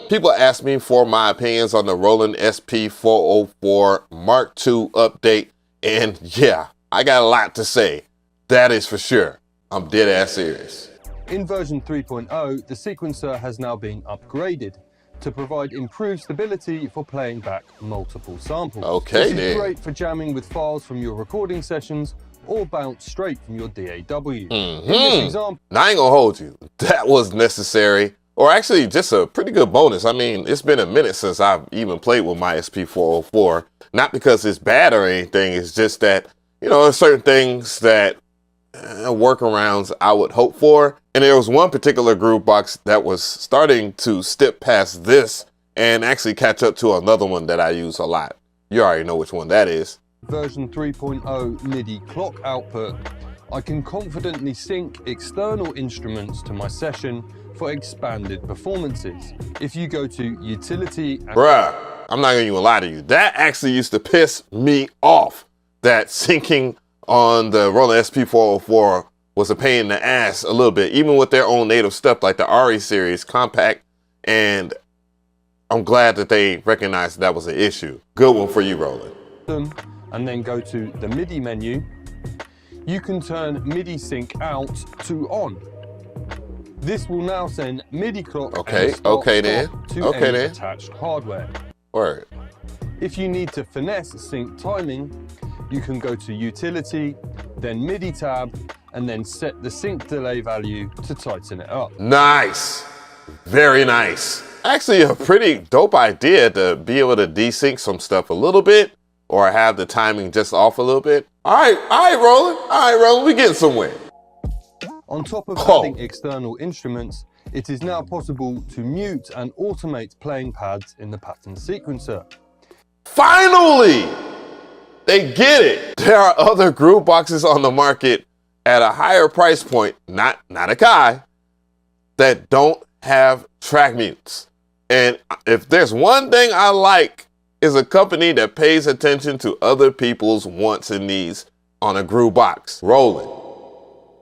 People ask me for my opinions on the Roland SP-404 Mark II update, and yeah, I got a lot to say. That is for sure. I'm dead ass serious. In version 3.0, the sequencer has now been upgraded to provide improved stability for playing back multiple samples. Okay, this is great for jamming with files from your recording sessions or bounce straight from your DAW. In this example, now, I ain't gonna hold you. That was necessary, or actually just a pretty good bonus. I mean, it's been a minute since I've even played with my SP-404. Not because it's bad or anything, it's just that, you know, there's certain things that workarounds I would hope for. And there was one particular groovebox that was starting to step past this and actually catch up to another one that I use a lot. You already know which one that is. Version 3.0 Midi clock output. I can confidently sync external instruments to my session for expanded performances. If you go to Utility and Bruh, I'm not gonna even lie to you. That actually used to piss me off. That syncing on the Roland SP-404 was a pain in the ass a little bit, even with their own native stuff like the RE series compact, and I'm glad that they recognized that was an issue. Good one for you, Roland. And then go to the Midi menu. You can turn Midi sync out to on. This will now send Midi clock to any attached hardware. Word. If you need to finesse sync timing, you can go to Utility, then Midi tab, and then set the sync delay value to tighten it up. Nice. Very nice. Actually, a pretty dope idea to be able to desync some stuff a little bit or have the timing just off a little bit. All right, Roland, we getting somewhere. On top of adding external instruments, it is now possible to mute and automate playing pads in the pattern sequencer. Finally! They get it. There are other grooveboxes on the market at a higher price point, not mkII, that don't have track mutes. And if there's one thing I like, is a company that pays attention to other people's wants and needs on a groovebox. Roland.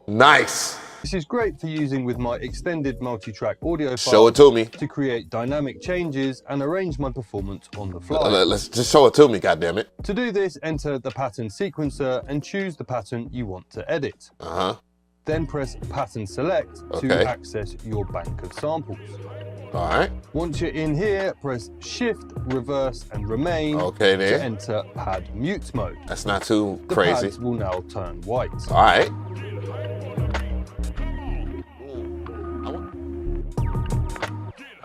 Nice. This is great for using with my extended multi-track audio files. Show it to me. To create dynamic changes and arrange my performance on the fly. Let's just show it to me, goddammit. To do this, enter the pattern sequencer and choose the pattern you want to edit. Then press pattern select to access your bank of samples. All right. Once you're in here, press shift, reverse, and remain to enter pad mute mode. That's not too crazy. The pads will now turn white. All right.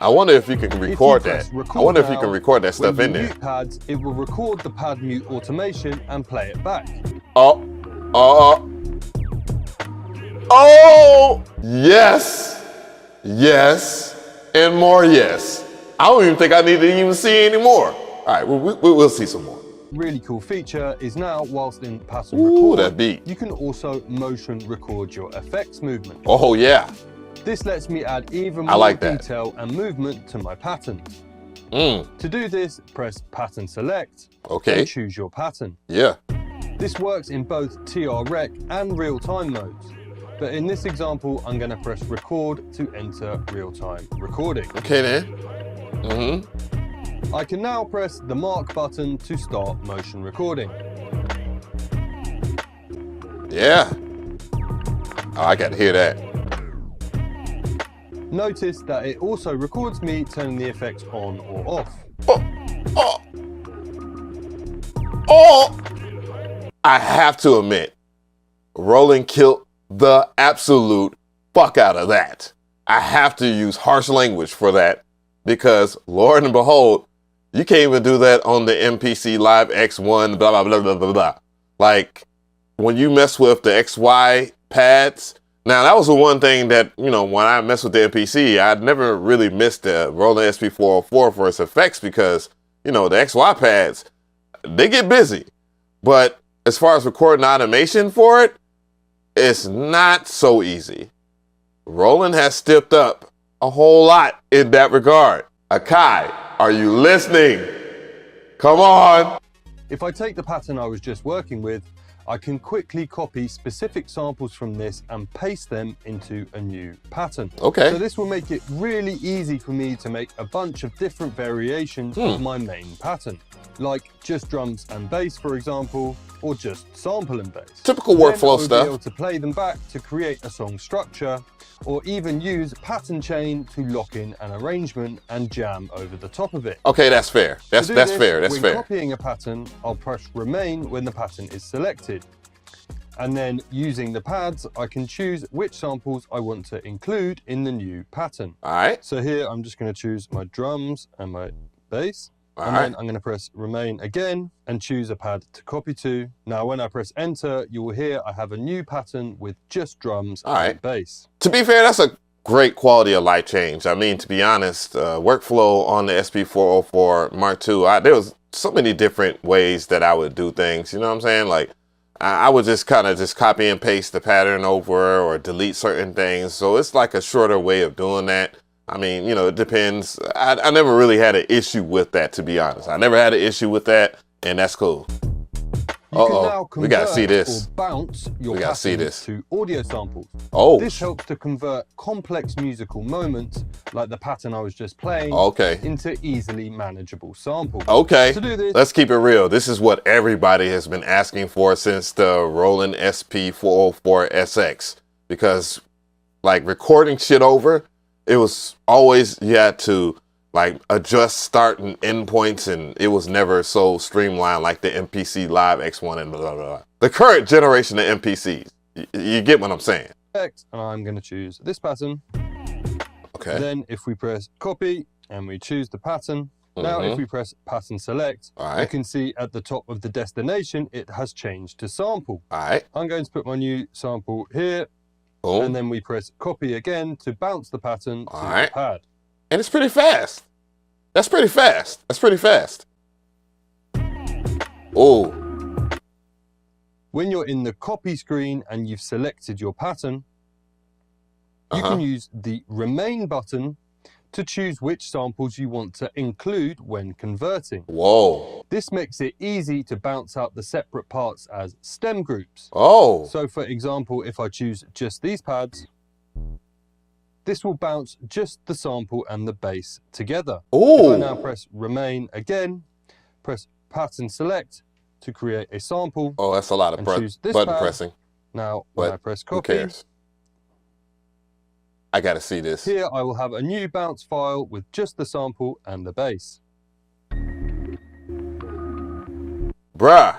I wonder if you can record that. I wonder if you can record that stuff in there. Mute pads, it will record the pad mute automation and play it back. Oh, yes, and more yes. I don't even think I need to even see any more. All right, we'll see some more. Really cool feature is now, whilst in pattern record, that beat. You can also motion record your effects movement. Oh yeah. This lets me add even more detail and movement to my patterns. To do this, press pattern select and choose your pattern. Yeah. This works in both TR-Rec and real-time modes. But in this example, I'm going to press record to enter real-time recording. Okay then. I can now press the mark button to start motion recording. Yeah. Oh, I got to hear that. Notice that it also records me turning the effects on or off. I have to admit, Roland killed the absolute fuck out of that. I have to use harsh language for that because, Lord and behold, you can't even do that on the MPC Live X1, blah, blah, blah, blah, blah, blah. Like, when you mess with the XY pads, now that was the one thing that, you know, when I messed with the MPC, I'd never really missed the Roland SP-404 for its effects because, you know, the XY pads, they get busy. But as far as recording automation for it, it's not so easy. Roland has stepped up a whole lot in that regard. mkII, are you listening? Come on. If I take the pattern I was just working with, I can quickly copy specific samples from this and paste them into a new pattern. Okay. So this will make it really easy for me to make a bunch of different variations of my main pattern, like just drums and bass, for example, or just sample and bass. Typical workflow stuff. I'll be able to play them back to create a song structure, or even use pattern chain to lock in an arrangement and jam over the top of it. Okay, that's fair. That's fair. That's when fair. Copying a pattern, I'll press remain when the pattern is selected. And then using the pads, I can choose which samples I want to include in the new pattern. All right. So here I'm just going to choose my drums and my bass. Then I'm going to press remain again and choose a pad to copy to. Now when I press enter, you will hear I have a new pattern with just drums and bass. To be fair, that's a great quality of life change. I mean, to be honest, workflow on the SP-404 Mark II, there was so many different ways that I would do things. You know what I'm saying? Like I would just kind of just copy and paste the pattern over or delete certain things. So it's like a shorter way of doing that. I mean, you know, it depends. I never really had an issue with that, to be honest. I never had an issue with that, and that's cool. We gotta see this. Or bounce your patterns to audio samples. This helps to convert complex musical moments, like the pattern I was just playing, into easily manageable samples. Okay, to do this, let's keep it real. This is what everybody has been asking for since the Roland SP-404SX, because like recording shit over, it was always, you had to like adjust start and end points, and it was never so streamlined like the MPC Live X1 and blah, blah, blah. The current generation of MPCs. You get what I'm saying? And I'm going to choose this pattern. Okay. Then if we press copy and we choose the pattern, now if we press pattern select, you can see at the top of the destination, it has changed to sample. I'm going to put my new sample here. And then we press copy again to bounce the pattern to the pad. And it's pretty fast. That's pretty fast. That's pretty fast. Oh. When you're in the copy screen and you've selected your pattern, you can use the remain button to choose which samples you want to include when converting. Whoa. This makes it easy to bounce out the separate parts as stem groups. So for example, if I choose just these pads, this will bounce just the sample and the bass together. If I now press remain again, press pattern select to create a sample. That's a lot of button pressing. Now when I press copy, who cares? I gotta see this. Here I will have a new bounce file with just the sample and the bass. Bruh,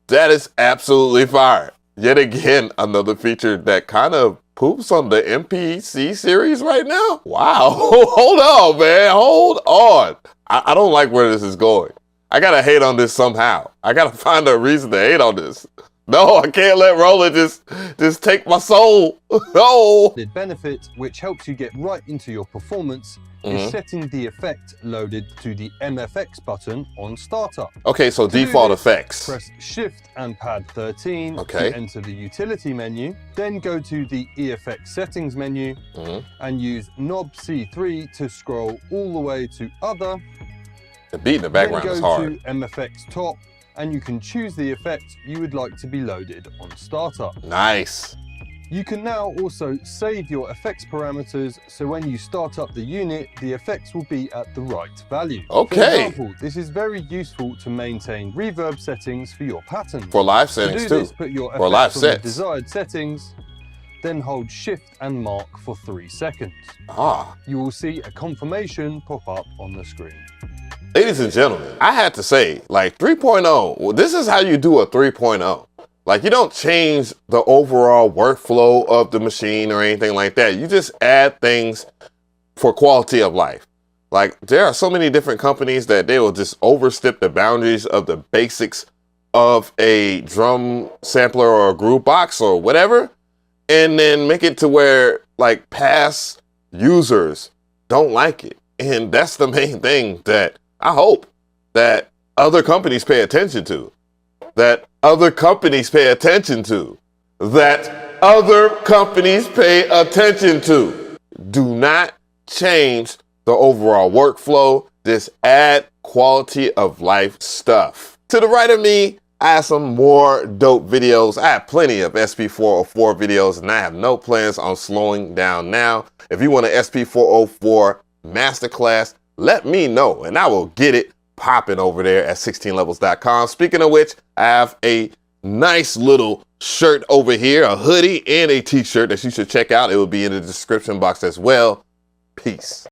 that is absolutely fire. Yet again, another feature that kind of poops on the MPC series right now. Wow, hold on, man, hold on. I don't like where this is going. I gotta hate on this somehow. I gotta find a reason to hate on this. No, I can't let Roland just take my soul. No. The benefit, which helps you get right into your performance, is setting the effect loaded to the MFX button on startup. Okay, so default effects. Press Shift and Pad 13 to enter the utility menu. Then go to the EFX settings menu and use knob C3 to scroll all the way to other. The beat in the background is hard. Then go to MFX top, and you can choose the effect you would like to be loaded on startup. Nice. You can now also save your effects parameters, so when you start up the unit, the effects will be at the right value. For example, this is very useful to maintain reverb settings for your pattern. For live settings to do this, too. Put your For live effects on the sets. desired settings, then hold Shift and Mark for 3 seconds. You will see a confirmation pop up on the screen. Ladies and gentlemen, I had to say, like 3.0, well, this is how you do a 3.0. Like, you don't change the overall workflow of the machine or anything like that. You just add things for quality of life. Like, there are so many different companies that they will just overstep the boundaries of the basics of a drum sampler or a groovebox or whatever, and then make it to where, like, past users don't like it. And that's the main thing that I hope that other companies pay attention to. That other companies pay attention to. That other companies pay attention to. Do not change the overall workflow. Just add quality of life stuff. To the right of me, I have some more dope videos. I have plenty of SP-404 videos, and I have no plans on slowing down now. If you want an SP-404 masterclass, let me know, and I will get it popping over there at 16levels.com. Speaking of which, I have a nice little shirt over here, a hoodie and a t-shirt that you should check out. It will be in the description box as well. Peace.